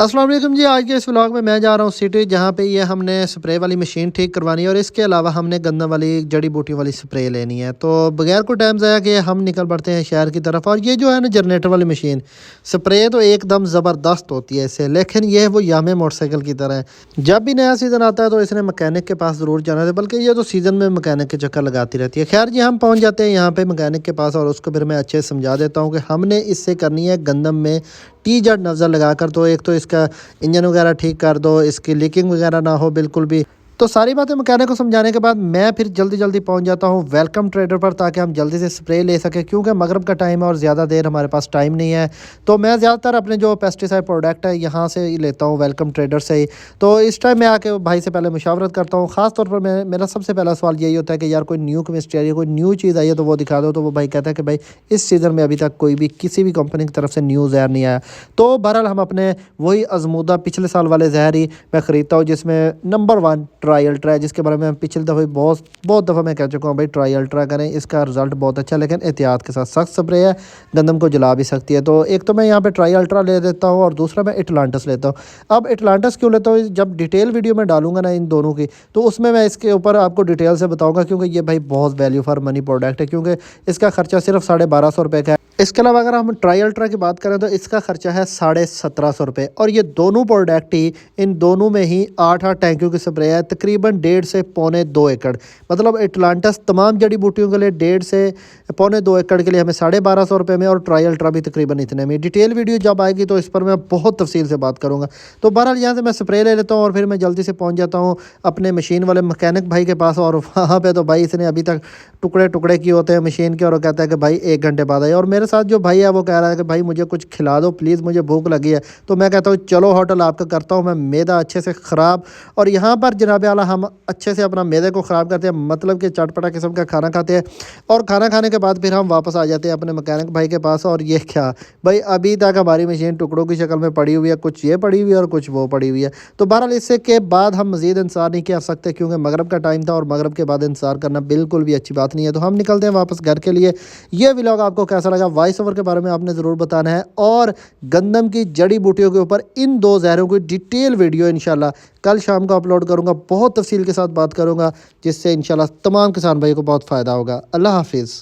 अस्सलाम वालेकुम जी। आज के इस व्लॉग में मैं जा रहा हूँ सिटी, जहाँ पे ये हमने स्प्रे वाली मशीन ठीक करवानी है और इसके अलावा हमने गंदम वाली जड़ी बूटी वाली स्प्रे लेनी है। तो बगैर कोई टाइम ज़ाया कि हम निकल पड़ते हैं शहर की तरफ। और ये जो है ना जनरेटर वाली मशीन, स्प्रे तो एकदम ज़बरदस्त होती है इससे, लेकिन ये वो यामे मोटरसाइकिल की तरह है। जब भी नया सीज़न आता है तो इसने मकैनिक के पास ज़रूर जाना है, बल्कि ये तो सीज़न में मकैनिक के चक्कर लगाती रहती है। खैर जी, हम पहुँच जाते हैं यहाँ पे मकैनिक के पास और उसको फिर मैं अच्छे से समझा देता हूँ कि हमने इससे करनी है गंदम में टी जेड नज़र लगाकर। तो एक तो इसका इंजन वगैरह ठीक कर दो, इसकी लीकिंग वगैरह ना हो बिल्कुल भी। तो सारी बातें मैकेनिक को समझाने के बाद मैं फिर जल्दी जल्दी पहुंच जाता हूं वेलकम ट्रेडर पर, ताकि हम जल्दी से स्प्रे ले सकें, क्योंकि मगरब का टाइम है और ज़्यादा देर हमारे पास टाइम नहीं है। तो मैं ज़्यादातर अपने जो पेस्टिसाइड प्रोडक्ट है यहाँ से ही लेता हूँ, वेलकम ट्रेडर से ही। तो इस टाइम मैं आके भाई से पहले मुशावरत करता हूँ। ख़ास तौर पर मेरा सबसे पहला सवाल यही होता है कि यार कोई न्यू केमिस्ट्री आई है, कोई न्यू चीज़ आई है तो वो दिखा दो। तो वो भाई कहता है कि भाई इस सीज़न में अभी तक कोई भी किसी भी कंपनी की तरफ से न्यू जहर नहीं आया। तो बहरहाल हम अपने वही आजमूदा पिछले साल वाले जहर ही मैं ख़रीदता हूँ, जिसमें नंबर 1 ट्राई अल्ट्रा है, जिसके बारे में हम पिछले दफ़े बहुत बहुत दफ़ा मैं कह चुका हूँ भाई ट्राई अल्ट्रा करें, इसका रिजल्ट बहुत अच्छा है, लेकिन एहतियात के साथ। सख्त स्प्रे है, गंदम को जला भी सकती है। तो एक तो मैं यहाँ पे ट्राई अल्ट्रा ले देता हूँ और दूसरा मैं एटलांटिस लेता हूँ। अब एटलांटिस क्यों लेता हूँ, जब डिटेल वीडियो में डालूंगा ना इन दोनों की, तो उसमें मैं इसके ऊपर आपको डिटेल से बताऊँगा, क्योंकि ये भाई बहुत वैल्यू फॉर मनी प्रोडक्ट है, क्योंकि इसका खर्चा सिर्फ 1250 का है। इसके अलावा अगर हम ट्राई अल्ट्रा की बात करें तो इसका खर्चा है 1750 और ये दोनों प्रोडक्ट ही, इन दोनों में ही 8-8 टैंकियों की स्प्रे है, तकरीबन 1.5 से पौने 2 एकड़। मतलब एटलांटिस तमाम जड़ी बूटियों के लिए 1.5 से पौने 2 एकड़ के लिए हमें 1250 में, और ट्राई अल्ट्रा भी तकरीबन इतने में। डिटेल वीडियो जब आएगी तो इस पर मैं बहुत तफसील से बात करूँगा। तो बहरहाल यहाँ से मैं स्प्रे ले लेता हूँ और फिर मैं जल्दी से पहुँच जाता हूँ अपने मशीन वाले मैकेनिक भाई के पास। और वहाँ पर तो भाई इसने अभी तक टुकड़े टुकड़े किए होते हैं मशीन के, और वो कहता है कि भाई 1 घंटे बाद आइए। और मेरे साथ जो भाई है वो कह रहा है कि भाई मुझे कुछ खिला दो प्लीज़, मुझे भूख लगी है। तो मैं कहता हूँ चलो होटल आपका करता हूँ मैं मैदा अच्छे से ख़राब। और यहाँ पर जनाब आला हम अच्छे से अपना मैदे को ख़राब करते हैं, मतलब कि चटपटा किस्म का खाना खाते हैं। और खाना खाने के बाद फिर हम वापस आ जाते हैं अपने मैकेनिक भाई के पास। और ये क्या भाई, अभी तक हमारी मशीन टुकड़ों की शक्ल में पड़ी हुई है, कुछ ये पड़ी हुई है और कुछ वो पड़ी हुई है। तो बहरहाल इससे के बाद हम मज़ीद इंतज़ार नहीं कर सकते, क्योंकि मगरब का टाइम था और मगरब के बाद इंतज़ार करना बिल्कुल भी अच्छी बात नहीं है। तो हम निकलते हैं वापस घर के लिए। ये व्लॉग आपको कैसा लगा, वॉइस ओवर के बारे में आपने ज़रूर बताना है, और गंदम की जड़ी बूटियों के ऊपर इन 2 जहरों की डिटेल वीडियो इंशाल्लाह कल शाम को अपलोड करूँगा। बहुत तफसील के साथ बात करूँगा, जिससे इंशाल्लाह तमाम किसान भाई को बहुत फ़ायदा होगा। अल्लाह हाफिज़।